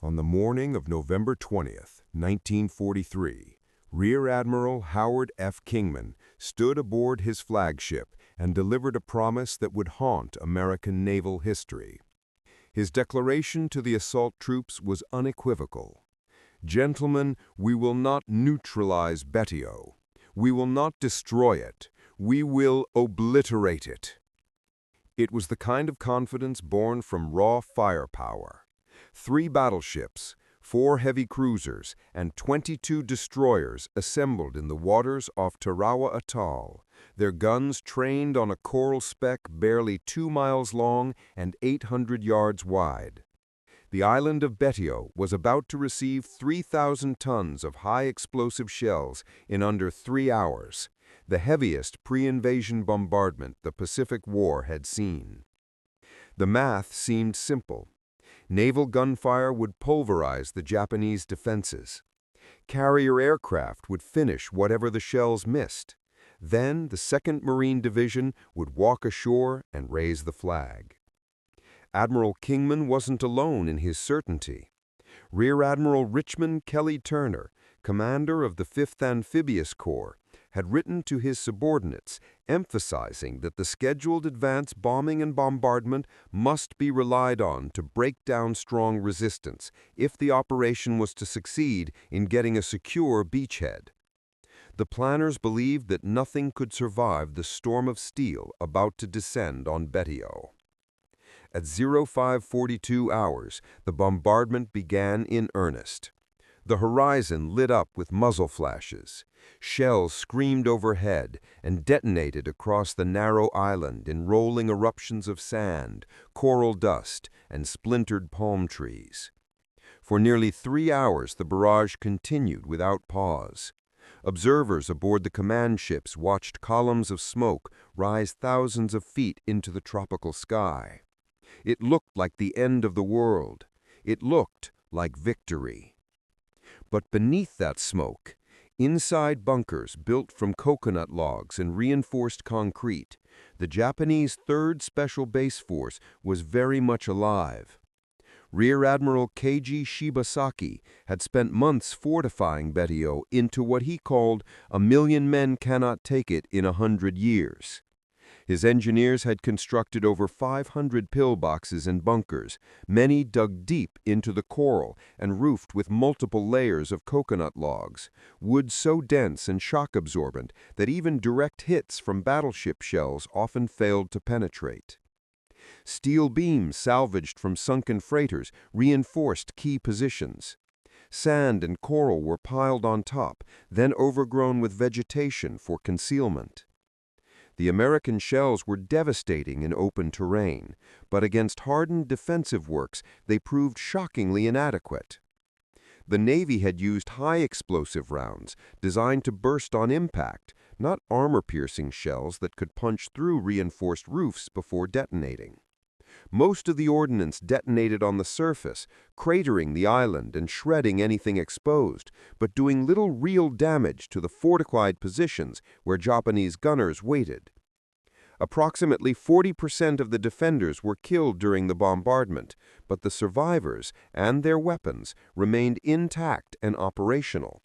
On the morning of November 20th, 1943, Rear Admiral Howard F. Kingman stood aboard his flagship and delivered a promise that would haunt American naval history. His declaration to the assault troops was unequivocal. "Gentlemen, we will not neutralize Betio. We will not destroy it. We will obliterate it." It was the kind of confidence born from raw firepower. 3 battleships, 4 heavy cruisers, and 22 destroyers assembled in the waters off Tarawa atoll, their guns trained on a coral speck barely 2 miles long and 800 yards wide. The island of Betio was about to receive 3,000 tons of high-explosive shells in under 3 hours, the heaviest pre-invasion bombardment the Pacific War had seen. The math seemed simple. Naval gunfire would pulverize the Japanese defenses. Carrier aircraft would finish whatever the shells missed. Then the 2nd Marine Division would walk ashore and raise the flag. Admiral Kingman wasn't alone in his certainty. Rear Admiral Richmond Kelly Turner, commander of the 5th Amphibious Corps, had written to his subordinates, emphasizing that the scheduled advance bombing and bombardment must be relied on to break down strong resistance if the operation was to succeed in getting a secure beachhead. The planners believed that nothing could survive the storm of steel about to descend on Betio. At 0542 hours, the bombardment began in earnest. The horizon lit up with muzzle flashes. Shells screamed overhead and detonated across the narrow island in rolling eruptions of sand, coral dust, and splintered palm trees. For nearly 3 hours the barrage continued without pause. Observers aboard the command ships watched columns of smoke rise thousands of feet into the tropical sky. It looked like the end of the world. It looked like victory. But beneath that smoke, inside bunkers built from coconut logs and reinforced concrete, the Japanese 3rd Special Base Force was very much alive. Rear Admiral Keiji Shibasaki had spent months fortifying Betio into what he called "a million men cannot take it in 100 years." His engineers had constructed over 500 pillboxes and bunkers, many dug deep into the coral and roofed with multiple layers of coconut logs, wood so dense and shock-absorbent that even direct hits from battleship shells often failed to penetrate. Steel beams salvaged from sunken freighters reinforced key positions. Sand and coral were piled on top, then overgrown with vegetation for concealment. The American shells were devastating in open terrain, but against hardened defensive works they proved shockingly inadequate. The Navy had used high-explosive rounds designed to burst on impact, not armor-piercing shells that could punch through reinforced roofs before detonating. Most of the ordnance detonated on the surface, cratering the island and shredding anything exposed, but doing little real damage to the fortified positions where Japanese gunners waited. Approximately 40% of the defenders were killed during the bombardment, but the survivors and their weapons remained intact and operational.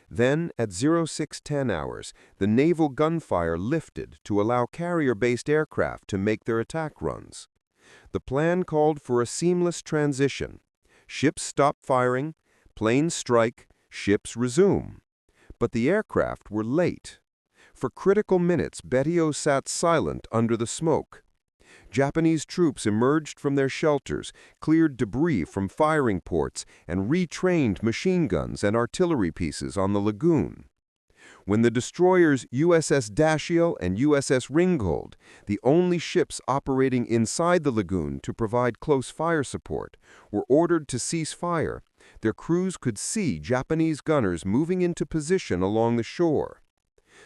Then, at 0610 hours, the naval gunfire lifted to allow carrier-based aircraft to make their attack runs. The plan called for a seamless transition. Ships stop firing, planes strike, ships resume. But the aircraft were late. For critical minutes, Betio sat silent under the smoke. Japanese troops emerged from their shelters, cleared debris from firing ports, and retrained machine guns and artillery pieces on the lagoon. When the destroyers USS Dashiell and USS Ringgold, the only ships operating inside the lagoon to provide close fire support, were ordered to cease fire, their crews could see Japanese gunners moving into position along the shore.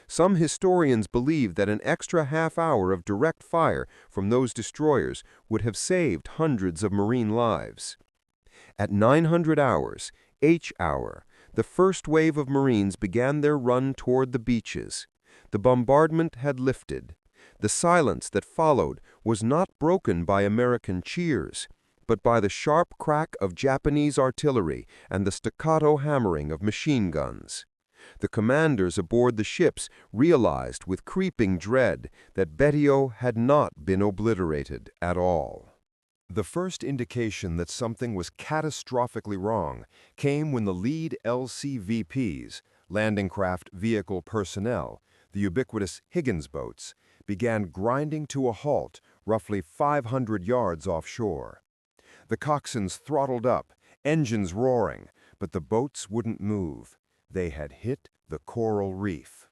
Some historians believe that an extra half-hour of direct fire from those destroyers would have saved hundreds of Marine lives. At 900 hours, H hour, the first wave of Marines began their run toward the beaches. The bombardment had lifted. The silence that followed was not broken by American cheers. but by the sharp crack of Japanese artillery and the staccato hammering of machine guns. The commanders aboard the ships realized with creeping dread that Betio had not been obliterated at all. The first indication that something was catastrophically wrong came when the lead LCVPs, landing craft vehicle personnel, the ubiquitous Higgins boats, began grinding to a halt roughly 500 yards offshore. The coxswains throttled up, engines roaring, but the boats wouldn't move. They had hit the coral reef.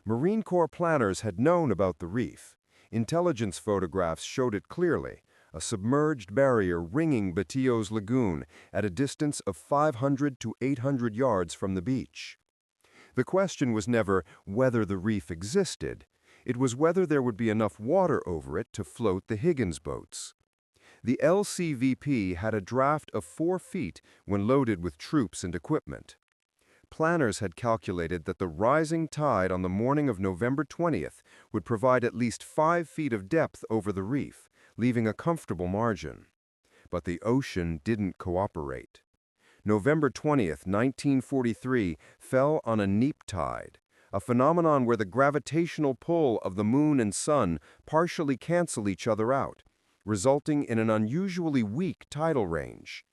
Marine Corps planners had known about the reef. Intelligence photographs showed it clearly, a submerged barrier ringing Betio's lagoon at a distance of 500 to 800 yards from the beach. The question was never whether the reef existed. It was whether there would be enough water over it to float the Higgins boats. The LCVP had a draft of 4 feet when loaded with troops and equipment. Planners had calculated that the rising tide on the morning of November 20th would provide at least 5 feet of depth over the reef, leaving a comfortable margin. But the ocean didn't cooperate. November 20th, 1943, fell on a neap tide, a phenomenon where the gravitational pull of the moon and sun partially cancel each other out, resulting in an unusually weak tidal range.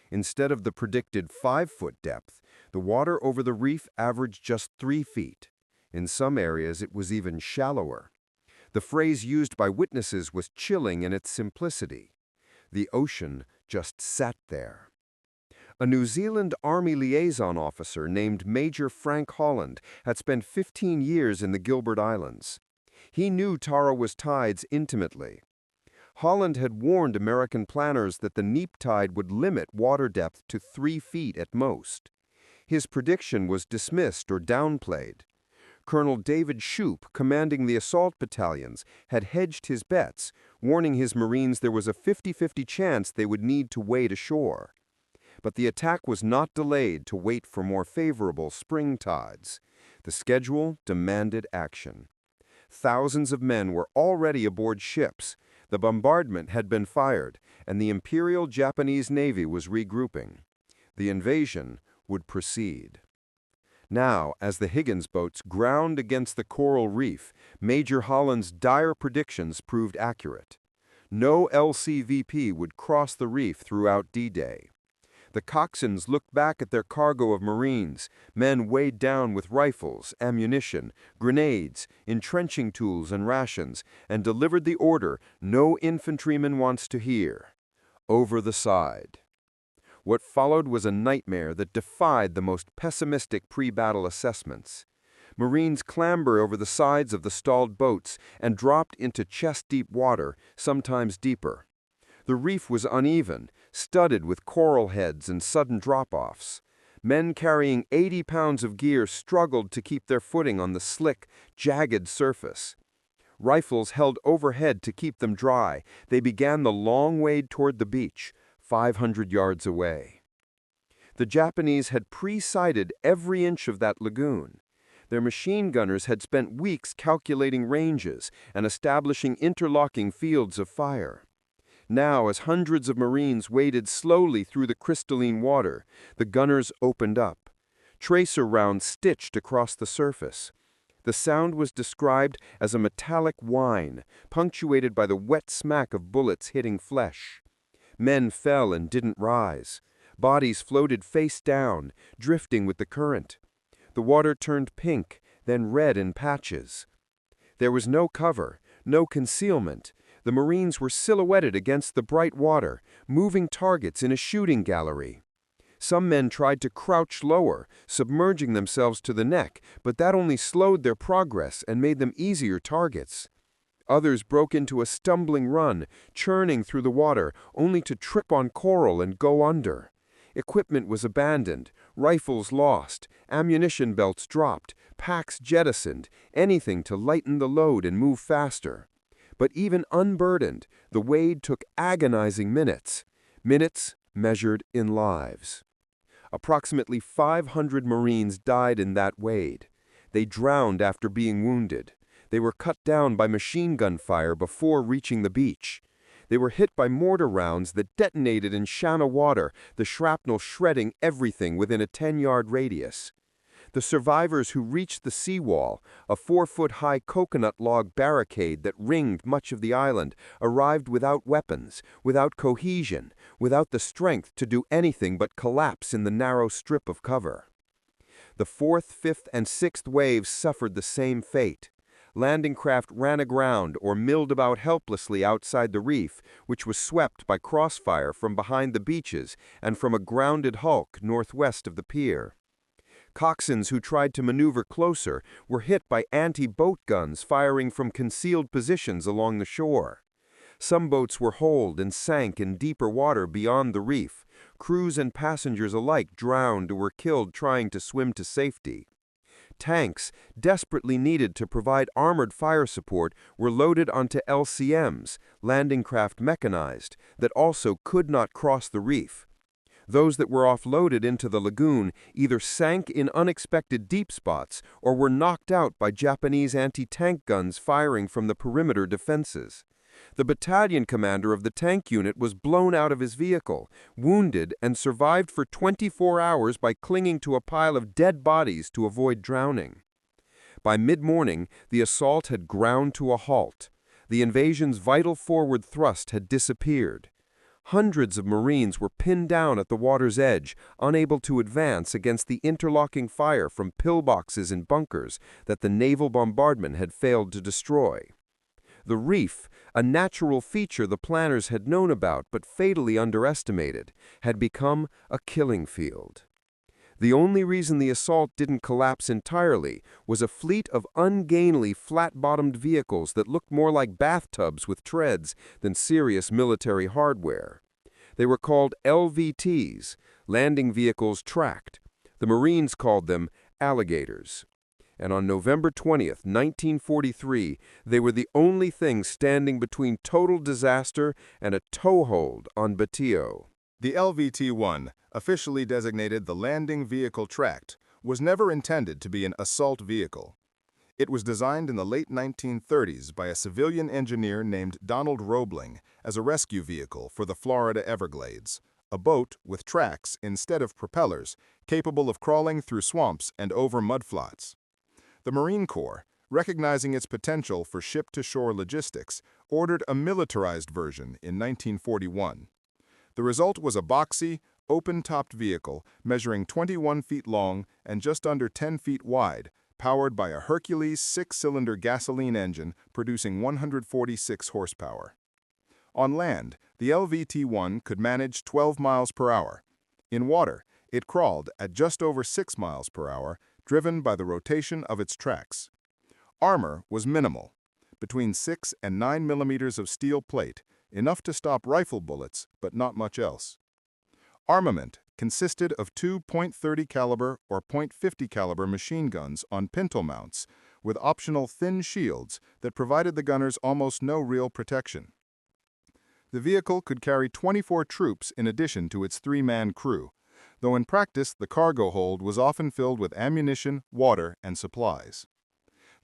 Instead of the predicted 5-foot depth, the water over the reef averaged just 3 feet. In some areas, it was even shallower. The phrase used by witnesses was chilling in its simplicity. The ocean just sat there. A New Zealand Army liaison officer named Major Frank Holland had spent 15 years in the Gilbert Islands. He knew Tarawa's tides intimately. Holland had warned American planners that the neap tide would limit water depth to 3 feet at most. His prediction was dismissed or downplayed. Colonel David Shoup, commanding the assault battalions, had hedged his bets, warning his Marines there was a 50-50 chance they would need to wade ashore. But the attack was not delayed to wait for more favorable spring tides. The schedule demanded action. Thousands of men were already aboard ships. The bombardment had been fired, and the Imperial Japanese Navy was regrouping. The invasion would proceed. Now, as the Higgins boats ground against the coral reef, Major Holland's dire predictions proved accurate. No LCVP would cross the reef throughout D-Day. The coxswains looked back at their cargo of Marines, men weighed down with rifles, ammunition, grenades, entrenching tools, and rations, and delivered the order no infantryman wants to hear: over the side. What followed was a nightmare that defied the most pessimistic pre-battle assessments. Marines clambered over the sides of the stalled boats and dropped into chest-deep water, sometimes deeper. The reef was uneven, studded with coral heads and sudden drop-offs. Men carrying 80 pounds of gear struggled to keep their footing on the slick, jagged surface. Rifles held overhead to keep them dry. They began the long wade toward the beach, 500 yards away. The Japanese had pre-sighted every inch of that lagoon. Their machine gunners had spent weeks calculating ranges and establishing interlocking fields of fire. Now, as hundreds of Marines waded slowly through the crystalline water, the gunners opened up. Tracer rounds stitched across the surface. The sound was described as a metallic whine, punctuated by the wet smack of bullets hitting flesh. Men fell and didn't rise. Bodies floated face down, drifting with the current. The water turned pink, then red in patches. There was no cover, no concealment. The Marines were silhouetted against the bright water, moving targets in a shooting gallery. Some men tried to crouch lower, submerging themselves to the neck, but that only slowed their progress and made them easier targets. Others broke into a stumbling run, churning through the water, only to trip on coral and go under. Equipment was abandoned, rifles lost, ammunition belts dropped, packs jettisoned, anything to lighten the load and move faster. But even unburdened, the wade took agonizing minutes measured in lives. Approximately 500 Marines died in that wade. They drowned after being wounded. They were cut down by machine gun fire before reaching the beach. They were hit by mortar rounds that detonated in shallow water, the shrapnel shredding everything within a 10-yard radius. The survivors who reached the seawall, a 4-foot-high coconut log barricade that ringed much of the island, arrived without weapons, without cohesion, without the strength to do anything but collapse in the narrow strip of cover. The 4th, 5th, and 6th waves suffered the same fate. Landing craft ran aground or milled about helplessly outside the reef, which was swept by crossfire from behind the beaches and from a grounded hulk northwest of the pier. Coxswains who tried to maneuver closer were hit by anti-boat guns firing from concealed positions along the shore. Some boats were holed and sank in deeper water beyond the reef. Crews and passengers alike drowned or were killed trying to swim to safety. Tanks, desperately needed to provide armored fire support, were loaded onto LCMs, landing craft mechanized, that also could not cross the reef. Those that were offloaded into the lagoon either sank in unexpected deep spots or were knocked out by Japanese anti-tank guns firing from the perimeter defenses. The battalion commander of the tank unit was blown out of his vehicle, wounded, and survived for 24 hours by clinging to a pile of dead bodies to avoid drowning. By mid-morning, the assault had ground to a halt. The invasion's vital forward thrust had disappeared. Hundreds of Marines were pinned down at the water's edge, unable to advance against the interlocking fire from pillboxes and bunkers that the naval bombardment had failed to destroy. The reef, a natural feature the planners had known about but fatally underestimated, had become a killing field. The only reason the assault didn't collapse entirely was a fleet of ungainly, flat-bottomed vehicles that looked more like bathtubs with treads than serious military hardware. They were called LVTs, landing vehicles tracked. The Marines called them Alligators. And on November 20th, 1943, they were the only thing standing between total disaster and a toehold on Betio. The LVT-1, officially designated the Landing Vehicle Tracked, was never intended to be an assault vehicle. It was designed in the late 1930s by a civilian engineer named Donald Roebling as a rescue vehicle for the Florida Everglades, a boat with tracks instead of propellers, capable of crawling through swamps and over mudflats. The Marine Corps, recognizing its potential for ship-to-shore logistics, ordered a militarized version in 1941. The result was a boxy, open-topped vehicle measuring 21 feet long and just under 10 feet wide, powered by a Hercules 6-cylinder gasoline engine producing 146 horsepower. On land, the LVT-1 could manage 12 miles per hour. In water, it crawled at just over 6 miles per hour, driven by the rotation of its tracks. Armor was minimal, between 6 and 9 millimeters of steel plate, enough to stop rifle bullets, but not much else. Armament consisted of two .30 caliber or .50 caliber machine guns on pintle mounts, with optional thin shields that provided the gunners almost no real protection. The vehicle could carry 24 troops in addition to its 3-man crew, though in practice the cargo hold was often filled with ammunition, water, and supplies.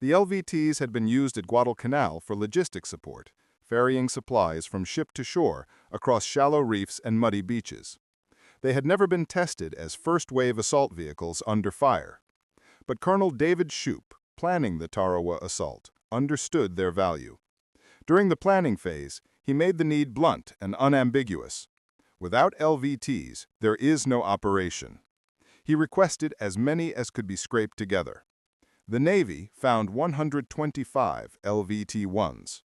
The LVTs had been used at Guadalcanal for logistic support, ferrying supplies from ship to shore across shallow reefs and muddy beaches. They had never been tested as first-wave assault vehicles under fire. But Colonel David Shoup, planning the Tarawa assault, understood their value. During the planning phase, he made the need blunt and unambiguous. Without LVTs, there is no operation. He requested as many as could be scraped together. The Navy found 125 LVT-1s.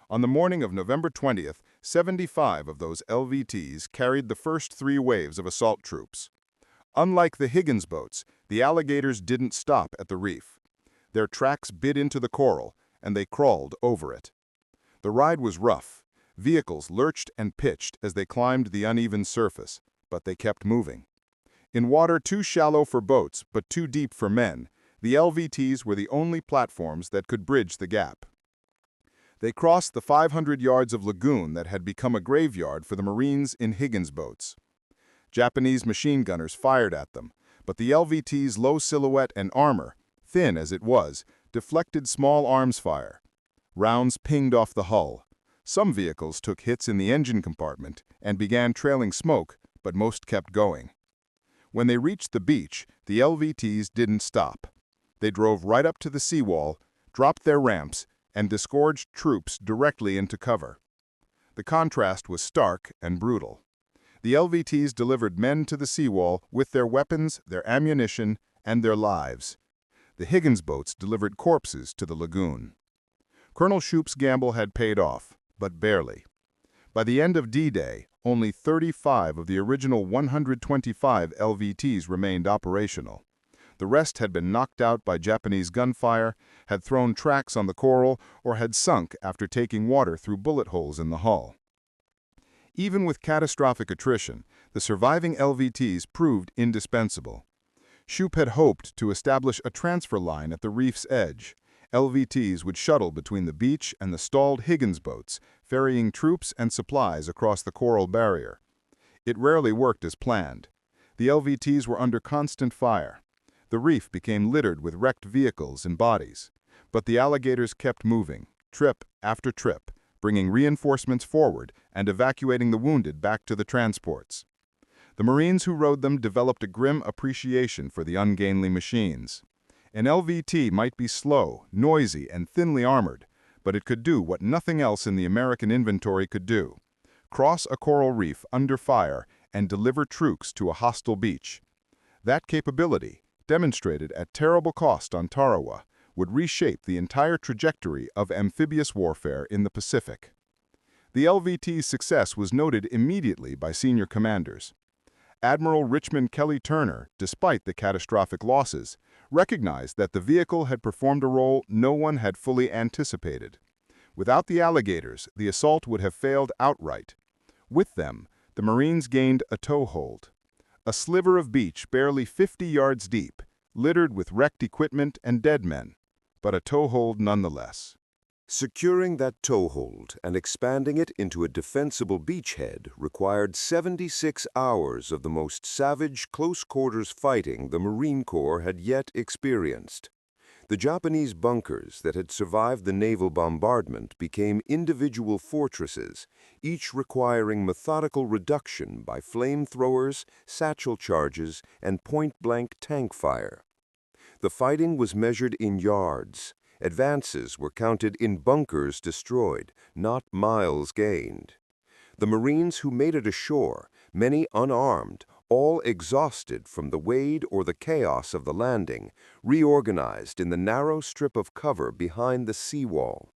On the morning of November 20th, 75 of those LVTs carried the first 3 waves of assault troops. Unlike the Higgins boats, the Alligators didn't stop at the reef. Their tracks bit into the coral, and they crawled over it. The ride was rough. Vehicles lurched and pitched as they climbed the uneven surface, but they kept moving. In water too shallow for boats but too deep for men, the LVTs were the only platforms that could bridge the gap. They crossed the 500 yards of lagoon that had become a graveyard for the Marines in Higgins boats. Japanese machine gunners fired at them, but the LVT's low silhouette and armor, thin as it was, deflected small arms fire. Rounds pinged off the hull. Some vehicles took hits in the engine compartment and began trailing smoke, but most kept going. When they reached the beach, the LVTs didn't stop. They drove right up to the seawall, dropped their ramps, and disgorged troops directly into cover. The contrast was stark and brutal. The LVTs delivered men to the seawall with their weapons, their ammunition, and their lives. The Higgins boats delivered corpses to the lagoon. Colonel Shoup's gamble had paid off, but barely. By the end of D-Day, only 35 of the original 125 LVTs remained operational. The rest had been knocked out by Japanese gunfire, had thrown tracks on the coral, or had sunk after taking water through bullet holes in the hull. Even with catastrophic attrition, the surviving LVTs proved indispensable. Shoup had hoped to establish a transfer line at the reef's edge. LVTs would shuttle between the beach and the stalled Higgins boats, ferrying troops and supplies across the coral barrier. It rarely worked as planned. The LVTs were under constant fire. The reef became littered with wrecked vehicles and bodies. But the Alligators kept moving, trip after trip, bringing reinforcements forward and evacuating the wounded back to the transports. The Marines who rode them developed a grim appreciation for the ungainly machines. An LVT might be slow, noisy, and thinly armored, but it could do what nothing else in the American inventory could do: cross a coral reef under fire and deliver troops to a hostile beach. That capability, demonstrated at terrible cost on Tarawa, would reshape the entire trajectory of amphibious warfare in the Pacific. The LVT's success was noted immediately by senior commanders. Admiral Richmond Kelly Turner, despite the catastrophic losses, recognized that the vehicle had performed a role no one had fully anticipated. Without the Alligators, the assault would have failed outright. With them, the Marines gained a toehold. A sliver of beach barely 50 yards deep, littered with wrecked equipment and dead men, but a toehold nonetheless. Securing that toehold and expanding it into a defensible beachhead required 76 hours of the most savage close-quarters fighting the Marine Corps had yet experienced. The Japanese bunkers that had survived the naval bombardment became individual fortresses, each requiring methodical reduction by flamethrowers, satchel charges, and point-blank tank fire. The fighting was measured in yards. Advances were counted in bunkers destroyed, not miles gained. The Marines who made it ashore, many unarmed, all exhausted from the wade or the chaos of the landing, reorganized in the narrow strip of cover behind the seawall.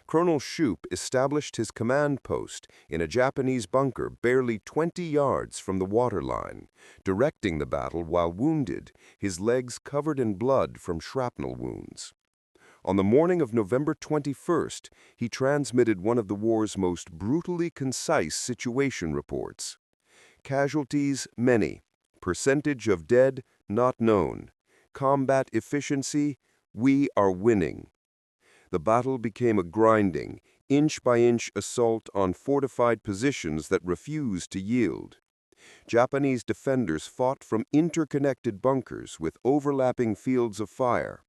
Colonel Shoup established his command post in a Japanese bunker barely 20 yards from the waterline, directing the battle while wounded, his legs covered in blood from shrapnel wounds. On the morning of November 21st, he transmitted one of the war's most brutally concise situation reports. Casualties, many. Percentage of dead, not known. Combat efficiency, we are winning. The battle became a grinding, inch-by-inch assault on fortified positions that refused to yield. Japanese defenders fought from interconnected bunkers with overlapping fields of fire.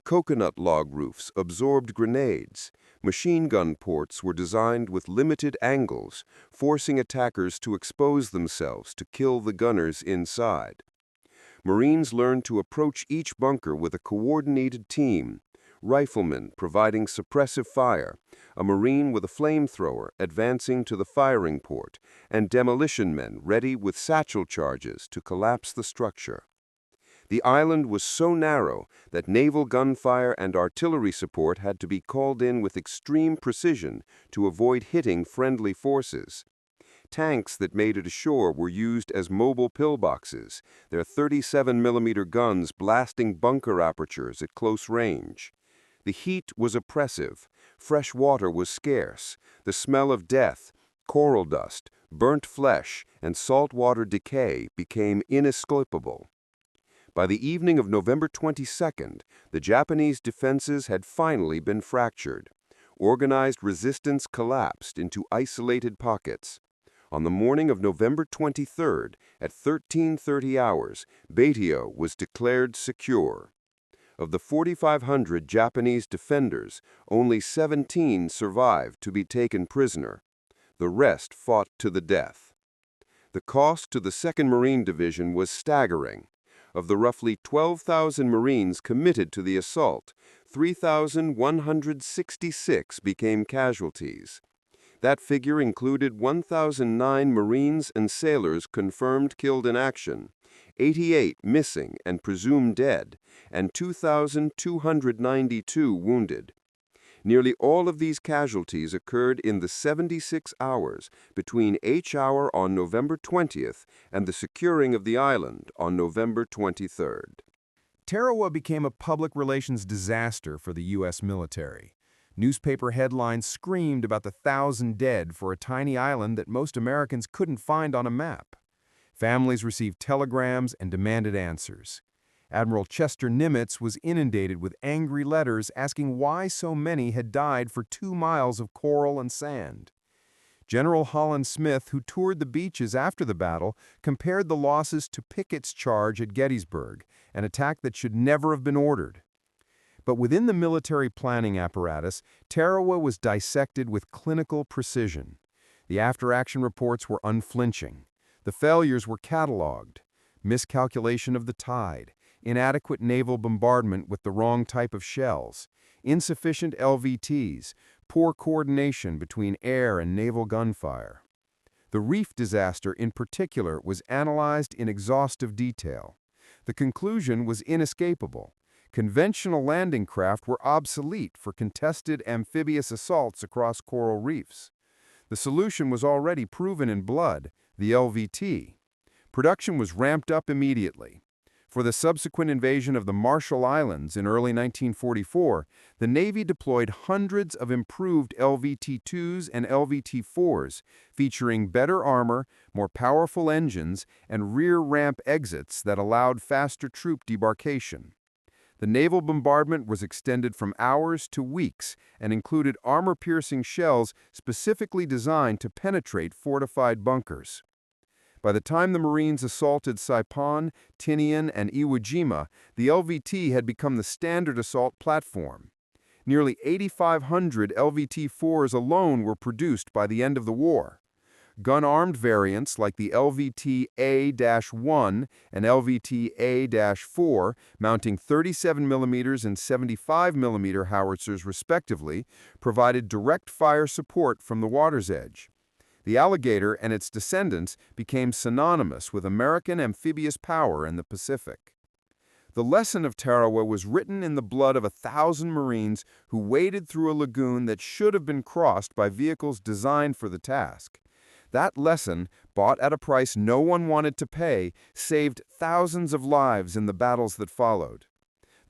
Coconut log roofs absorbed grenades. Machine gun ports were designed with limited angles, forcing attackers to expose themselves to kill the gunners inside. Marines learned to approach each bunker with a coordinated team: riflemen providing suppressive fire, a Marine with a flamethrower advancing to the firing port, and demolition men ready with satchel charges to collapse the structure. The island was so narrow that naval gunfire and artillery support had to be called in with extreme precision to avoid hitting friendly forces. Tanks that made it ashore were used as mobile pillboxes, their 37mm guns blasting bunker apertures at close range. The heat was oppressive, fresh water was scarce, the smell of death, coral dust, burnt flesh, and saltwater decay became inescapable. By the evening of November 22nd, the Japanese defenses had finally been fractured. Organized resistance collapsed into isolated pockets. On the morning of November 23rd, at 13:30 hours, Betio was declared secure. Of the 4,500 Japanese defenders, only 17 survived to be taken prisoner. The rest fought to the death. The cost to the 2nd Marine Division was staggering. Of the roughly 12,000 Marines committed to the assault, 3,166 became casualties. That figure included 1,009 Marines and sailors confirmed killed in action, 88 missing and presumed dead, and 2,292 wounded. Nearly all of these casualties occurred in the 76 hours between H hour on November 20th and the securing of the island on November 23rd. Tarawa became a public relations disaster for the U.S. military. Newspaper headlines screamed about the 1,000 dead for a tiny island that most Americans couldn't find on a map. Families received telegrams and demanded answers. Admiral Chester Nimitz was inundated with angry letters asking why so many had died for 2 miles of coral and sand. General Holland Smith, who toured the beaches after the battle, compared the losses to Pickett's charge at Gettysburg, an attack that should never have been ordered. But within the military planning apparatus, Tarawa was dissected with clinical precision. The after-action reports were unflinching. The failures were cataloged: miscalculation of the tide, inadequate naval bombardment with the wrong type of shells, insufficient LVTs, poor coordination between air and naval gunfire. The Reef disaster in particular was analyzed in exhaustive detail. The conclusion was inescapable. Conventional landing craft were obsolete for contested amphibious assaults across coral reefs. The solution was already proven in blood, the LVT. Production was ramped up immediately. For the subsequent invasion of the Marshall Islands in early 1944, the Navy deployed hundreds of improved LVT-2s and LVT-4s, featuring better armor, more powerful engines, and rear ramp exits that allowed faster troop debarkation. The naval bombardment was extended from hours to weeks and included armor-piercing shells specifically designed to penetrate fortified bunkers. By the time the Marines assaulted Saipan, Tinian, and Iwo Jima, the LVT had become the standard assault platform. Nearly 8,500 LVT-4s alone were produced by the end of the war. Gun-armed variants like the LVT-A-1 and LVT-A-4, mounting 37mm and 75mm howitzers respectively, provided direct fire support from the water's edge. The Alligator and its descendants became synonymous with American amphibious power in the Pacific. The lesson of Tarawa was written in the blood of 1,000 Marines who waded through a lagoon that should have been crossed by vehicles designed for the task. That lesson, bought at a price no one wanted to pay, saved thousands of lives in the battles that followed.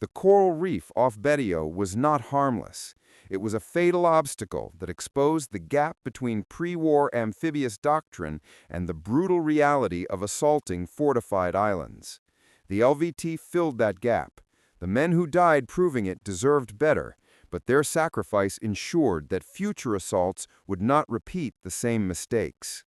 The coral reef off Betio was not harmless. It was a fatal obstacle that exposed the gap between pre-war amphibious doctrine and the brutal reality of assaulting fortified islands. The LVT filled that gap. The men who died proving it deserved better, but their sacrifice ensured that future assaults would not repeat the same mistakes.